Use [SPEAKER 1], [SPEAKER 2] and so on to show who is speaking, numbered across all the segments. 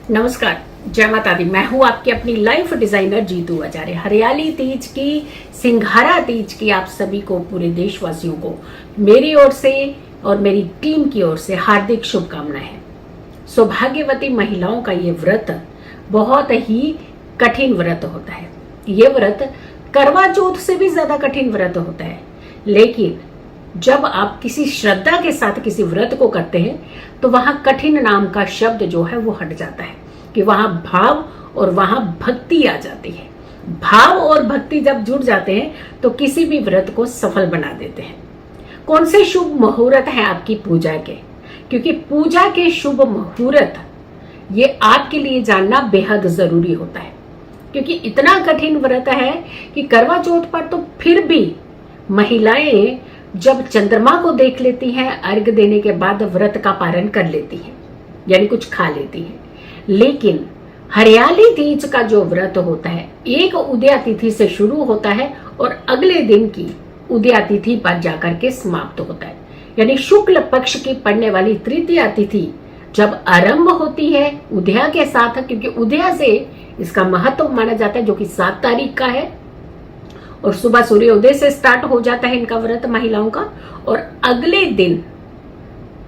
[SPEAKER 1] नमस्कार, जय माता दी। मैं हूं आपकी अपनी लाइफ डिजाइनर जीतू आचार्य। हरियाली तीज की, सिंघारा तीज की आप सभी को, पूरे देशवासियों को मेरी ओर से और मेरी टीम की ओर से हार्दिक शुभकामनाएं हैं। सौभाग्यवती महिलाओं का ये व्रत बहुत ही कठिन व्रत होता है। ये व्रत करवा चौथ से भी ज्यादा कठिन व्रत होता है, लेकिन जब आप किसी श्रद्धा के साथ किसी व्रत को करते हैं तो वहां कठिन नाम का शब्द जो है वो हट जाता है, कि वहां भाव और वहां भक्ति आ जाती है। भाव और भक्ति जब जुड़ जाते हैं तो किसी भी व्रत को सफल बना देते हैं। कौन से शुभ मुहूर्त हैं आपकी पूजा के? क्योंकि पूजा के शुभ मुहूर्त ये आपके लिए जानना बेहद जरूरी होता है, क्योंकि इतना कठिन व्रत है कि करवा चौथ पर तो फिर भी महिलाएं जब चंद्रमा को देख लेती हैं, अर्घ देने के बाद व्रत का पारण कर लेती हैं, यानी कुछ खा लेती हैं। लेकिन हरियाली तीज का जो व्रत होता है, एक उदया तिथि से शुरू होता है और अगले दिन की उदया तिथि पर जाकर के समाप्त होता है। यानी शुक्ल पक्ष की पड़ने वाली तृतीया तिथि जब आरंभ होती है उदया के साथ, क्योंकि उदया से इसका महत्व माना जाता है, जो कि 7 तारीख का है, और सुबह सूर्योदय से स्टार्ट हो जाता है इनका व्रत महिलाओं का। और अगले दिन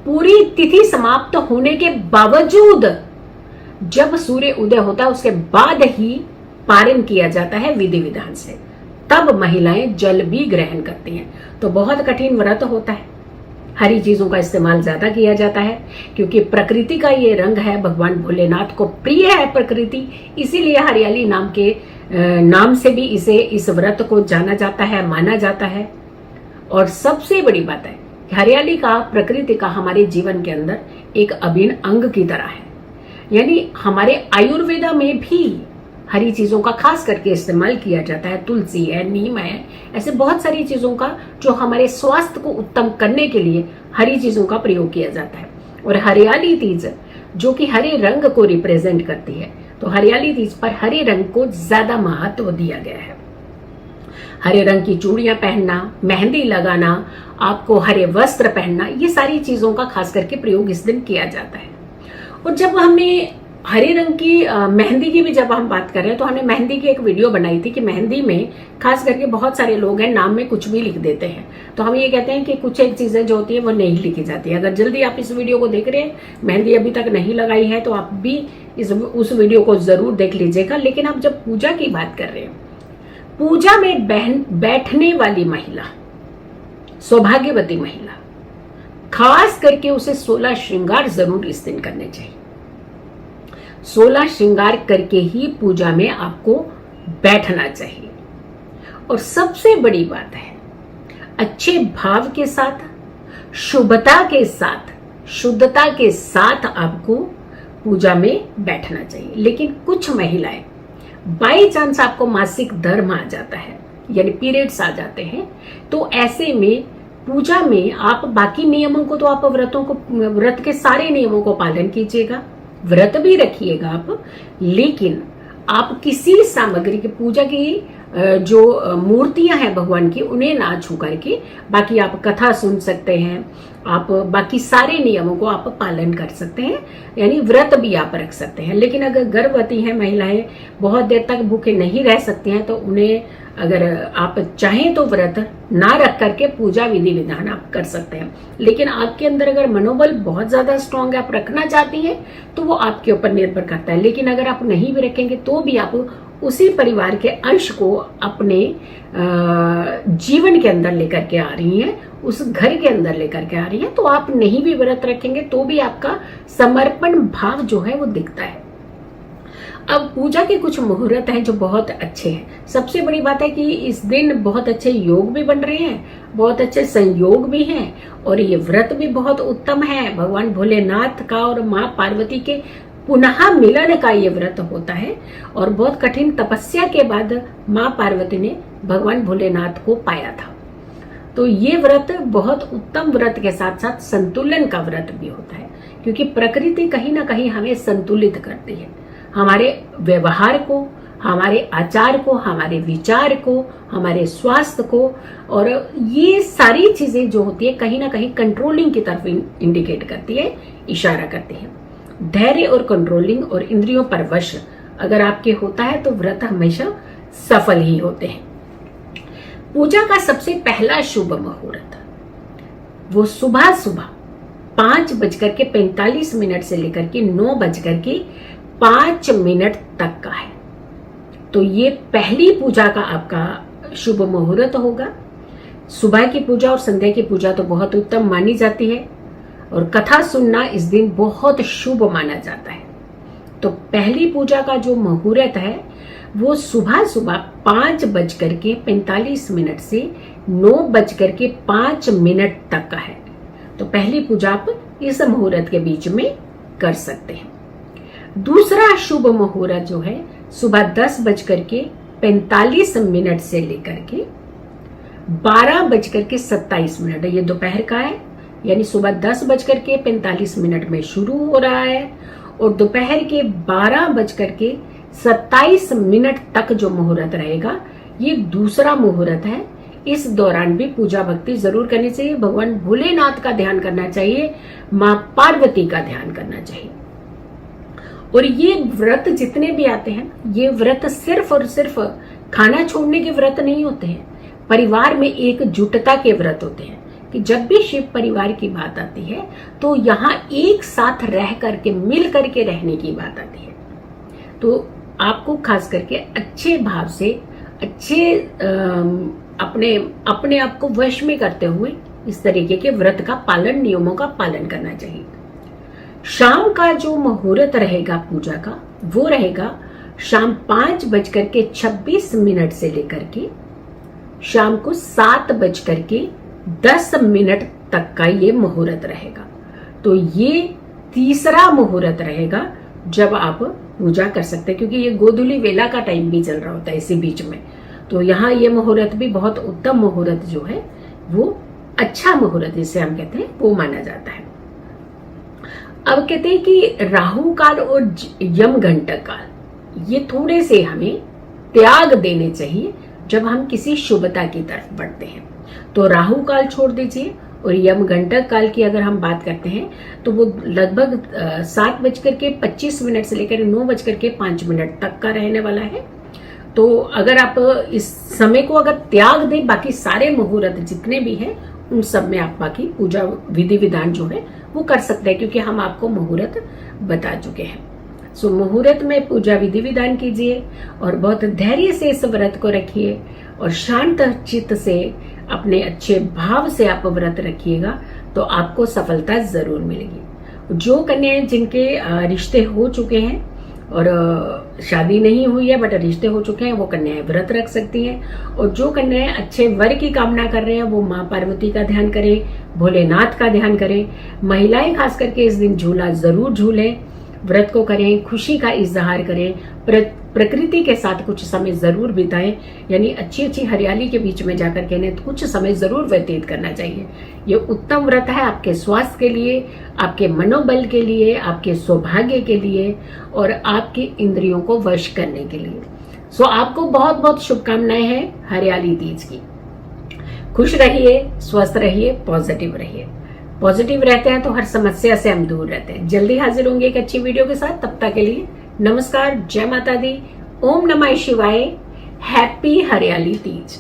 [SPEAKER 1] पूरी तिथि समाप्त होने के बावजूद जब सूर्य उदय होता है उसके बाद ही पारण किया जाता है विधि विधान से, तब महिलाएं जल भी ग्रहण करती हैं। तो बहुत कठिन व्रत होता है। हरी चीजों का इस्तेमाल ज्यादा किया जाता है, क्योंकि प्रकृति का ये रंग है, भगवान भोलेनाथ को प्रिय है प्रकृति, इसीलिए हरियाली नाम से भी इस व्रत को जाना जाता है, माना जाता है। और सबसे बड़ी बात है कि हरियाली का, प्रकृति का हमारे जीवन के अंदर एक अभिन्न अंग की तरह है। यानी हमारे आयुर्वेदा में भी हरी चीजों का खास करके इस्तेमाल किया जाता है। तुलसी है, नीम है, ऐसे बहुत सारी चीजों का जो हमारे स्वास्थ्य को उत्तम करने के लिए हरी चीजों का प्रयोग किया जाता है। और हरियाली तीज जो कि हरे रंग को रिप्रेजेंट करती है, तो हरियाली तीज पर हरे रंग को ज्यादा महत्व दिया गया है। हरे रंग की चूड़ियां पहनना, मेहंदी लगाना, आपको हरे वस्त्र पहनना, ये सारी चीजों का खास करके प्रयोग इस दिन किया जाता है। और जब हमने हरे रंग की मेहंदी की भी जब हम बात कर रहे हैं, तो हमने मेहंदी की एक वीडियो बनाई थी कि मेहंदी में खास करके बहुत सारे लोग हैं नाम में कुछ भी लिख देते हैं। तो हम ये कहते हैं कि कुछ एक चीजें जो होती है वो नहीं लिखी जाती। अगर जल्दी आप इस वीडियो को देख रहे हैं, मेहंदी अभी तक नहीं लगाई है, तो आप भी उस वीडियो को जरूर देख लीजिएगा। लेकिन आप जब पूजा की बात कर रहे हैं, पूजा में बैठने वाली महिला, सौभाग्यवती महिला, खास करके उसे 16 श्रृंगार जरूर इस दिन करने चाहिए। 16 श्रृंगार करके ही पूजा में आपको बैठना चाहिए। और सबसे बड़ी बात है, अच्छे भाव के साथ, शुभता के साथ, शुद्धता के साथ आपको पूजा में बैठना चाहिए। लेकिन कुछ महिलाएं, बाई चांस आपको मासिक धर्म आ जाता है, यानी पीरियड्स आ जाते हैं, तो ऐसे में पूजा में आप बाकी नियमों को, तो आप व्रत के सारे नियमों को पालन कीजिएगा, व्रत भी रखिएगा आप, लेकिन आप किसी सामग्री की, पूजा की जो मूर्तियां हैं भगवान की, उन्हें ना छू करके बाकी आप कथा सुन सकते हैं, आप बाकी सारे नियमों को आप पालन कर सकते हैं, यानी व्रत भी आप रख सकते हैं। लेकिन अगर गर्भवती हैं महिलाएं, बहुत देर तक भूखे नहीं रह सकती हैं, तो उन्हें अगर आप चाहें तो व्रत ना रख करके पूजा विधि विधान आप कर सकते हैं। लेकिन आपके अंदर अगर मनोबल बहुत ज्यादा स्ट्रांग है, आप रखना चाहती हैं, तो वो आपके ऊपर निर्भर करता है। लेकिन अगर आप नहीं भी रखेंगे तो भी आप उसी परिवार के अंश को अपने जीवन के अंदर लेकर के आ रही हैं, उस घर के अंदर लेकर के आ रही हैं, तो आप नहीं भी व्रत रखेंगे तो भी आपका समर्पण भाव जो है वो दिखता है। अब पूजा के कुछ मुहूर्त हैं जो बहुत अच्छे हैं। सबसे बड़ी बात है कि इस दिन बहुत अच्छे योग भी बन रहे हैं, बहुत अच्छे संयोग भी हैं, और ये व्रत भी बहुत उत्तम है। भगवान भोलेनाथ का और माँ पार्वती के पुनः मिलन का ये व्रत होता है, और बहुत कठिन तपस्या के बाद माँ पार्वती ने भगवान भोलेनाथ को पाया था। तो ये व्रत बहुत उत्तम व्रत के साथ साथ संतुलन का व्रत भी होता है, क्योंकि प्रकृति कहीं ना कहीं हमें संतुलित करती है। हमारे व्यवहार को, हमारे आचार को, हमारे विचार को, हमारे स्वास्थ्य को, और ये सारी चीजें जो होती है कहीं ना कहीं कंट्रोलिंग की तरफ इंडिकेट करती है, इशारा करती है। धैर्य और कंट्रोलिंग और इंद्रियों पर वश अगर आपके होता है तो व्रत हमेशा सफल ही होते हैं। पूजा का सबसे पहला शुभ मुहूर्त वो सुबह सुबह 5:45 से लेकर के 9:05 तक का है। तो ये पहली पूजा का आपका शुभ मुहूर्त होगा। सुबह की पूजा और संध्या की पूजा तो बहुत उत्तम मानी जाती है और कथा सुनना इस दिन बहुत शुभ माना जाता है। तो पहली पूजा का जो मुहूर्त है वो सुबह सुबह 5:45 से 9:05 तक का है। तो पहली पूजा आप इस मुहूर्त के बीच में कर सकते हैं। दूसरा शुभ मुहूर्त जो है सुबह 10:45 से लेकर के 12:27 ये दोपहर का है, यानी सुबह 10:45 में शुरू हो रहा है और दोपहर के 12:27 तक जो मुहूर्त रहेगा ये दूसरा मुहूर्त है। इस दौरान भी पूजा भक्ति जरूर करनी चाहिए। भगवान भोलेनाथ का ध्यान करना चाहिए, माँ पार्वती का ध्यान करना चाहिए। और ये व्रत जितने भी आते हैं ये व्रत सिर्फ और सिर्फ खाना छोड़ने के व्रत नहीं होते हैं, परिवार में एकजुटता के व्रत होते हैं कि जब भी शिव परिवार की बात आती है तो यहाँ एक साथ रह करके मिल करके रहने की बात आती है। तो आपको खास करके अच्छे भाव से अच्छे अपने आप को वश में करते हुए इस तरीके के व्रत का पालन, नियमों का पालन करना चाहिए। शाम का जो मुहूर्त रहेगा पूजा का वो रहेगा शाम 5:26 से लेकर के शाम को 7:10 तक का ये मुहूर्त रहेगा। तो ये तीसरा मुहूर्त रहेगा जब आप पूजा कर सकते हैं, क्योंकि ये गोधूली वेला का टाइम भी चल रहा होता है इसी बीच में। तो यहाँ ये मुहूर्त भी बहुत उत्तम मुहूर्त जो है वो अच्छा मुहूर्त जिसे हम कहते हैं वो माना जाता है। अब कहते हैं कि राहु काल और यम घंटक काल ये थोड़े से हमें त्याग देने चाहिए जब हम किसी शुभता की तरफ बढ़ते हैं। तो राहु काल छोड़ दीजिए और यम घंटक काल की अगर हम बात करते हैं तो वो लगभग 7:25 से लेकर 9:05 तक का रहने वाला है। तो अगर आप इस समय को अगर त्याग दें, बाकी सारे मुहूर्त जितने भी हैं उन सब में आप बाकी पूजा विधि विधान जो है वो कर सकते हैं, क्योंकि हम आपको मुहूर्त बता चुके हैं। सो मुहूर्त में पूजा विधि विधान कीजिए और बहुत धैर्य से इस व्रत को रखिए और शांत चित्त से अपने अच्छे भाव से आप व्रत रखिएगा तो आपको सफलता जरूर मिलेगी। जो कन्याएं जिनके रिश्ते हो चुके हैं और शादी नहीं हुई है बट रिश्ते हो चुके हैं वो कन्याएं व्रत रख सकती हैं। और जो कन्याएं अच्छे वर की कामना कर रहे हैं वो माँ पार्वती का ध्यान करें, भोलेनाथ का ध्यान करें। महिलाएं खास करके इस दिन झूला जरूर झूलें, व्रत को करें, खुशी का इजहार करें, प्रकृति के साथ कुछ समय जरूर बिताएं, यानी अच्छी अच्छी हरियाली के बीच में जाकर के इन्हें कुछ समय जरूर व्यतीत करना चाहिए। ये उत्तम व्रत है आपके स्वास्थ्य के लिए, आपके मनोबल के लिए, आपके सौभाग्य के लिए और आपके इंद्रियों को वश करने के लिए। सो आपको बहुत बहुत शुभकामनाएं हैं हरियाली तीज की। खुश रहिए, स्वस्थ रहिए, पॉजिटिव रहिए। पॉजिटिव रहते हैं तो हर समस्या से हम दूर रहते हैं। जल्दी हाजिर होंगे एक अच्छी वीडियो के साथ। तब तक के लिए नमस्कार, जय माता दी, ओम नमः शिवाय, हैप्पी हरियाली तीज।